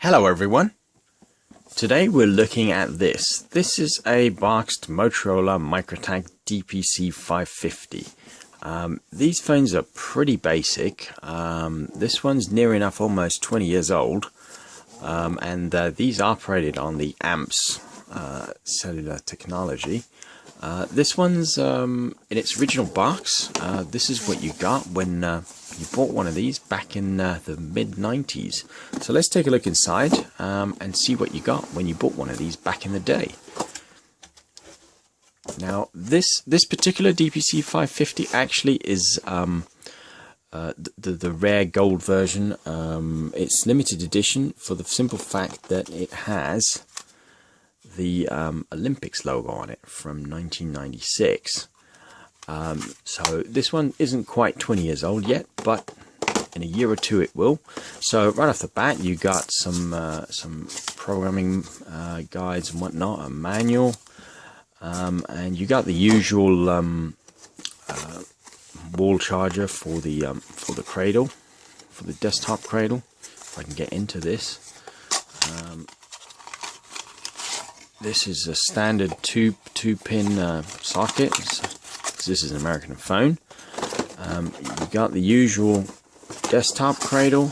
Hello everyone. Today we're looking at this. This is a boxed Motorola Microtac DPC550. These phones are pretty basic. This one's near enough almost 20 years old. And these operated on the AMPS cellular technology. This one's in its original box. This is what you got when you bought one of these back in the mid-90s. So let's take a look inside and see what you got when you bought one of these back in the day. Now this particular DPC550 actually is the rare gold version. It's limited edition for the simple fact that it has the Olympics logo on it from 1996. So this one isn't quite 20 years old yet, but in a year or two it will. So right off the bat you got some programming guides and whatnot, a manual, and you got the usual wall charger for the cradle, for the desktop cradle. If I can get into this. This is a standard two-pin socket. This is an American phone. You got the usual desktop cradle,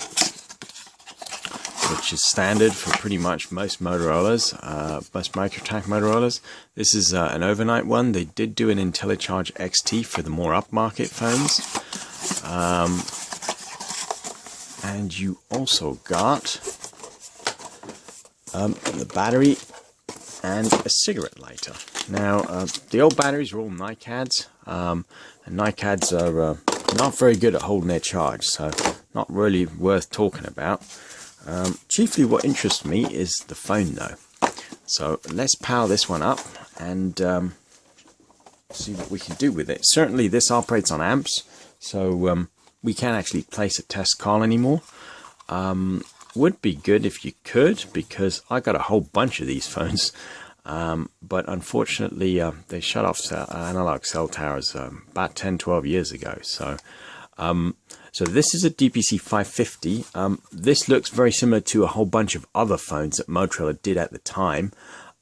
which is standard for pretty much most Motorola's, most Microtac Motorolas. This is an overnight one. They did do an IntelliCharge XT for the more upmarket phones. And you also got the battery and a cigarette lighter. Now, the old batteries are all NiCads, and NiCads are not very good at holding their charge, so not really worth talking about. Chiefly what interests me is the phone though. So let's power this one up and see what we can do with it. Certainly this operates on amps, so we can't actually place a test call anymore. Would be good if you could, because I got a whole bunch of these phones, but unfortunately they shut off analog cell towers about 10-12 years ago. So so this is a DPC550. This looks very similar to a whole bunch of other phones that Motorola did at the time.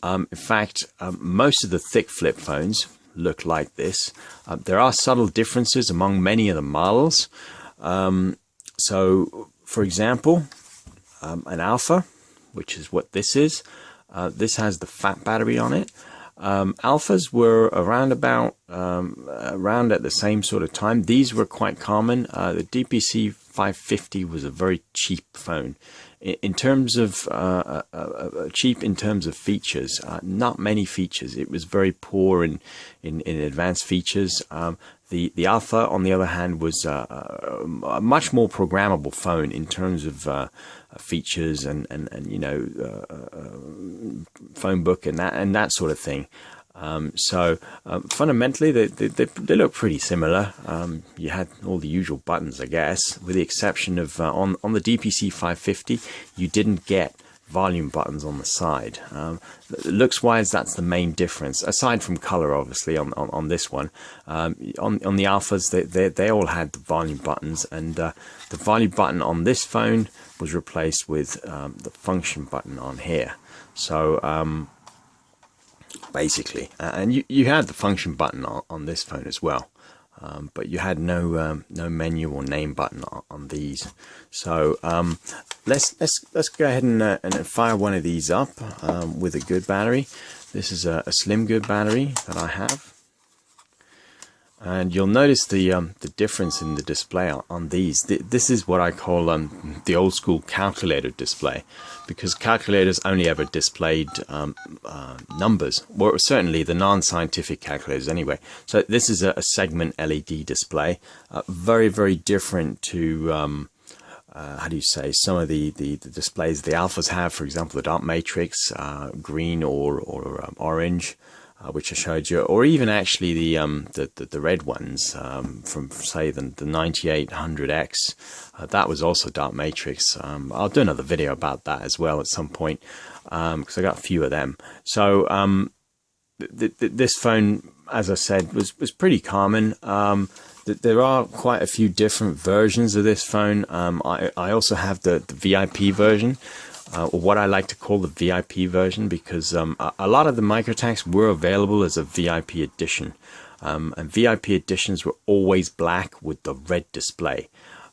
In fact, most of the thick flip phones look like this. There are subtle differences among many of the models. So for example, an Alpha, which is what this is. This has the fat battery on it. Alphas were around at the same sort of time. These were quite common. The DPC550 was a very cheap phone. In terms of cheap in terms of features, not many features. It was very poor in advanced features. The Alpha, on the other hand, was a much more programmable phone in terms of features and you know, phone book and that sort of thing. So fundamentally they look pretty similar. You had all the usual buttons, I guess, with the exception of on the DPC550 you didn't get volume buttons on the side. Looks wise, that's the main difference, aside from color obviously on this one. On the Alphas they all had the volume buttons, and the volume button on this phone was replaced with the function button on here. So basically, and you had the function button on this phone as well, but you had no menu or name button on these. So let's go ahead and fire one of these up with a good battery. This is a slim good battery that I have. And you'll notice the difference in the display on these. This is what I call the old school calculator display, because calculators only ever displayed numbers, or certainly the non-scientific calculators anyway. So this is a segment LED display, very, very different to how do you say, some of the displays the Alphas have. For example, the dot matrix, green or orange, which I showed you, or even actually the red ones from say the 9800X. That was also dot matrix. I'll do another video about that as well at some point, because I got a few of them. So this phone, as I said, was pretty common. There are quite a few different versions of this phone. I also have the VIP version. or what I like to call the VIP version, because a lot of the MicroTACs were available as a VIP edition, and VIP editions were always black with the red display.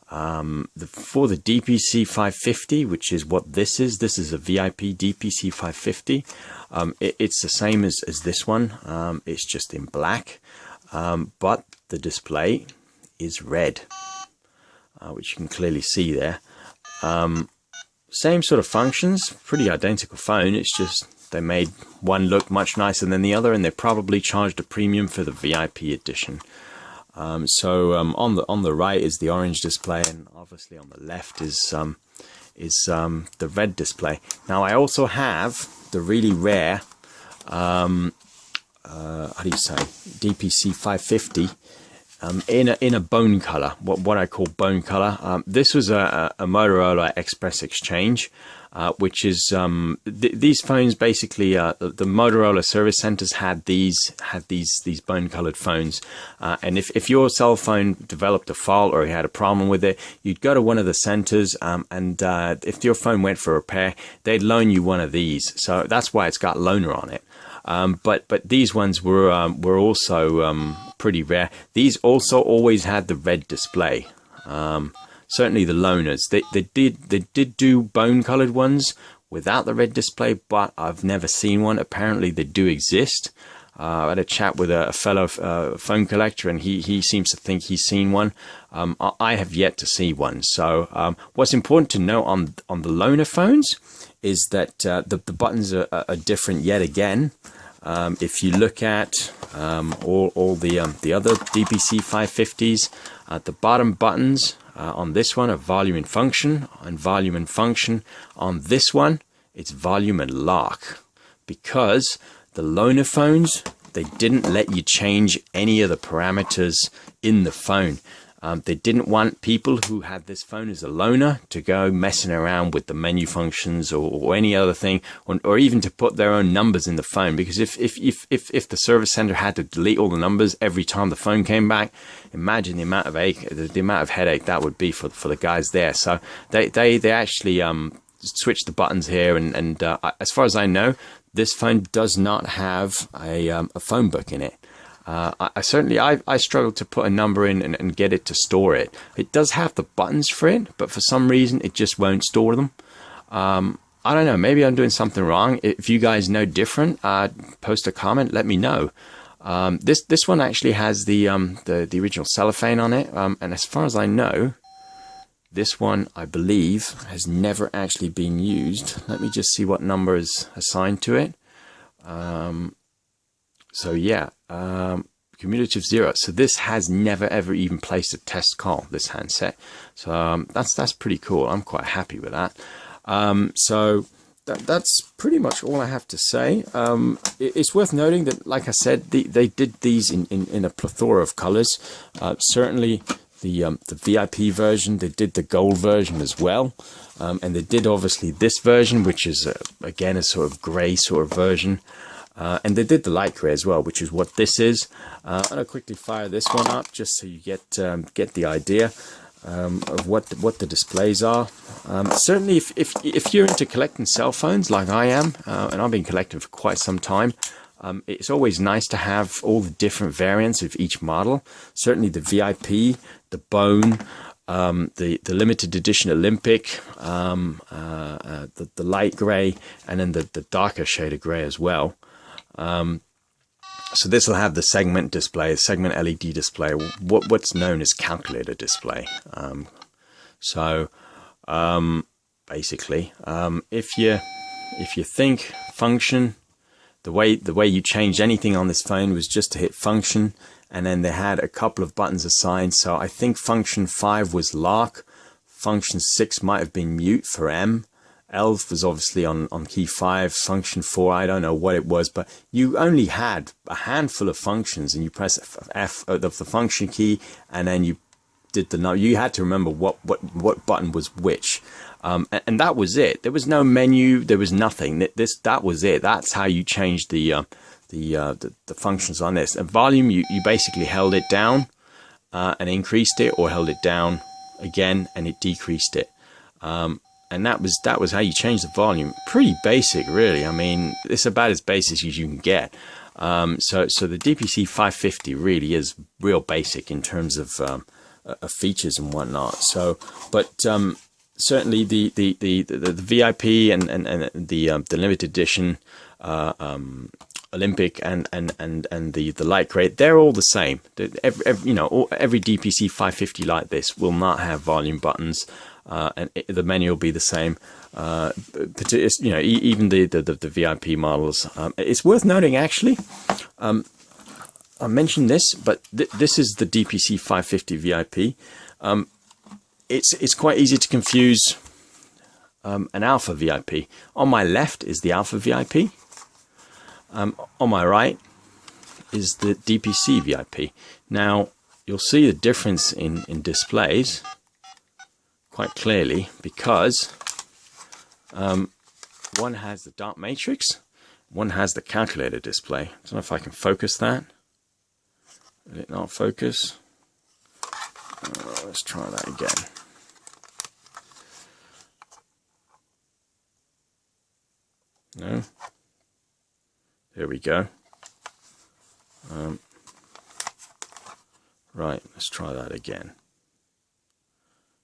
For the DPC550, which is what this is a VIP DPC550. It's the same as this one. It's just in black, but the display is red, which you can clearly see there. Same sort of functions, pretty identical phone. It's just they made one look much nicer than the other, and they probably charged a premium for the VIP edition. On the right is the orange display, and obviously on the left is the red display. Now I also have the really rare how do you say, DPC550 in a bone color, what I call bone color. This was a Motorola Express Exchange, which is these phones basically. The Motorola service centers had these bone colored phones, and if your cell phone developed a fault or you had a problem with it, you'd go to one of the centers, and if your phone went for repair, they'd loan you one of these. So that's why it's got loaner on it. But these ones were also pretty rare. These also always had the red display. Certainly the loaners, they did do bone colored ones without the red display, but I've never seen one. Apparently they do exist. I had a chat with a fellow phone collector, and he seems to think he's seen one. I have yet to see one. So what's important to note on the loaner phones is that the buttons are different yet again. If you look at all the other DPC550s, the bottom buttons on this one are volume and function, On this one, it's volume and lock, because the loaner phones, they didn't let you change any of the parameters in the phone. They didn't want people who had this phone as a loaner to go messing around with the menu functions or any other thing, or even to put their own numbers in the phone. Because if the service center had to delete all the numbers every time the phone came back, imagine the amount of headache that would be for the guys there. So they actually switched the buttons here, and as far as I know, this phone does not have a phone book in it. I struggled to put a number in and get it to store it. It does have the buttons for it, but for some reason it just won't store them. I don't know, maybe I'm doing something wrong. If you guys know different, post a comment, let me know. This one actually has the original cellophane on it, and as far as I know, this one, I believe, has never actually been used. Let me just see what number is assigned to it. So yeah, cumulative 0. So this has never ever even placed a test call, this handset. So that's pretty cool. I'm quite happy with that. So that's pretty much all I have to say. It's worth noting that, like I said, they did these in a plethora of colors. Certainly the VIP version, they did the gold version as well. And they did obviously this version, which is again a sort of gray sort of version. And they did the light gray as well, which is what this is. I'm going to quickly fire this one up just so you get the idea of what the displays are. Certainly, if you're into collecting cell phones like I am, and I've been collecting for quite some time, it's always nice to have all the different variants of each model. Certainly the VIP, the bone, the limited edition Olympic, the light gray, and then the darker shade of gray as well. So this will have the segment display, segment LED display, what's known as calculator display. Basically, if you think function, the way you changed anything on this phone was just to hit function, and then they had a couple of buttons assigned. So I think function 5 was lock, function 6 might have been mute for M. L was obviously on key 5, function 4, I don't know what it was, but you only had a handful of functions, and you press F of the function key, and then you did you had to remember what button was which, and that was it. There was no menu, there was nothing. That was it. That's how you changed the functions on this. And volume, you basically held it down and increased it, or held it down again and it decreased it. and that was how you change the volume. Pretty basic, really. I mean, it's about as basic as you can get. So the DPC550 really is real basic in terms of features and whatnot. So, but certainly the VIP and the limited edition, Olympic and the light grade, they're all the same. Every DPC550 like this will not have volume buttons, and the menu will be the same. Even the VIP models. It's worth noting, actually. I mentioned this, but this is the DPC550 VIP. It's quite easy to confuse an Alpha VIP. On my left is the Alpha VIP. On my right is the DPC VIP. Now, you'll see the difference in displays quite clearly, because one has the dot matrix, one has the calculator display. I don't know if I can focus that. Did it not focus? Let's try that again. No. There we go. Right, let's try that again.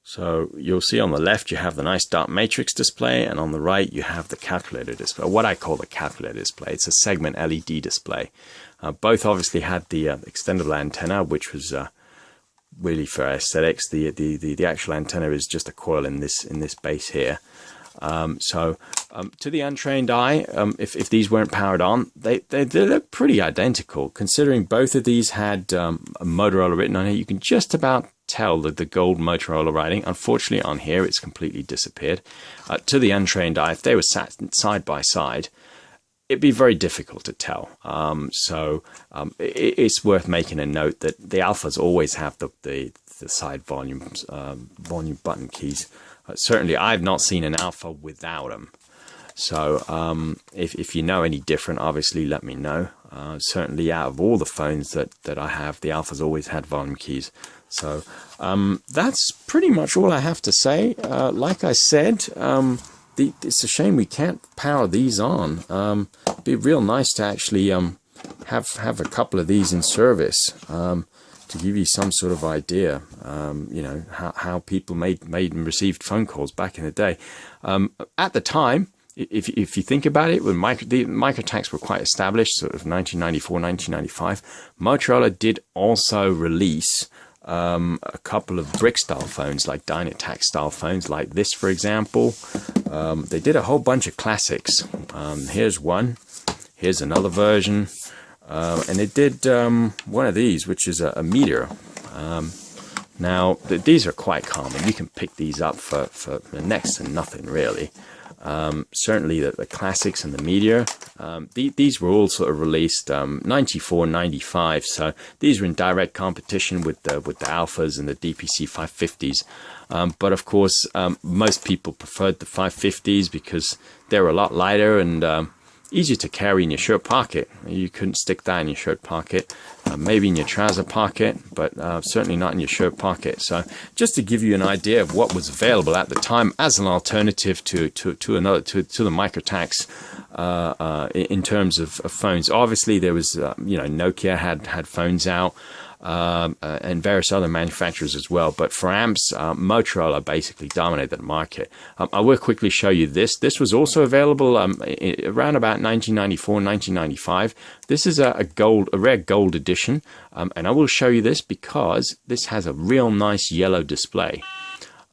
So you'll see on the left you have the nice dot matrix display, and on the right you have the calculator display, or what I call the calculator display. It's a segment LED display. Both obviously had the extendable antenna, which was really for aesthetics. The actual antenna is just a coil in this base here. To the untrained eye, if these weren't powered on, they look pretty identical. Considering both of these had a Motorola written on it, you can just about tell the gold Motorola writing. Unfortunately, on here it's completely disappeared. To the untrained eye, if they were sat side by side, it'd be very difficult to tell. It's worth making a note that the Alphas always have the side volume button keys. Certainly, I've not seen an Alpha without them. So if you know any different, obviously let me know. Certainly, out of all the phones that I have, the Alphas always had volume keys. So that's pretty much all I have to say. Like I said, it's a shame we can't power these on. It'd be real nice to actually have a couple of these in service. To give you some sort of idea, how people made and received phone calls back in the day. At the time, if you think about it, when the Microtacs were quite established, sort of 1994, 1995, Motorola did also release a couple of brick-style phones, like Dynatac-style phones, like this, for example. They did a whole bunch of classics. Here's one. Here's another version. And it did one of these, which is a meteor. Now, these are quite common. You can pick these up for next to nothing, really. Certainly the classics and the meteor. These were all sort of released 94, 95. So these were in direct competition with the Alphas and the DPC550s. But of course, most people preferred the 550s because they were a lot lighter and easier to carry in your shirt pocket. You couldn't stick that in your shirt pocket, maybe in your trouser pocket, but certainly not in your shirt pocket. So just to give you an idea of what was available at the time as an alternative to the Microtacs in terms of phones. Obviously there was Nokia had phones out, and various other manufacturers as well. But for amps, Motorola basically dominated the market. I will quickly show you this. This was also available around about 1994, 1995. This is a rare gold edition, and I will show you this because this has a real nice yellow display.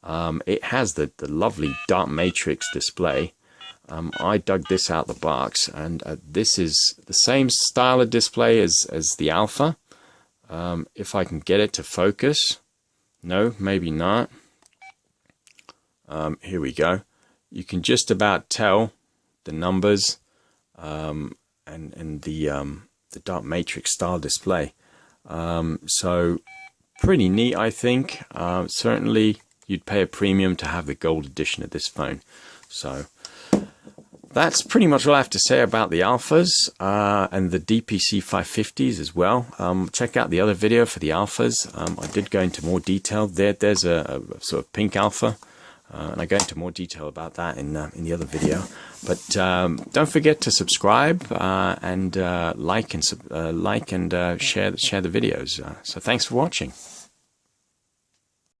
It has the lovely dot matrix display. I dug this out the box, and this is the same style of display as the Alpha. If I can get it to focus. No, maybe not. Here we go. You can just about tell the numbers and the dot matrix style display. So pretty neat, I think. Certainly you'd pay a premium to have the gold edition of this phone. So that's pretty much all I have to say about the Alphas and the DPC550s as well. Check out the other video for the Alphas. I did go into more detail. There's a sort of pink Alpha. and I go into more detail about that in the other video. But don't forget to subscribe and like and share the videos. So thanks for watching.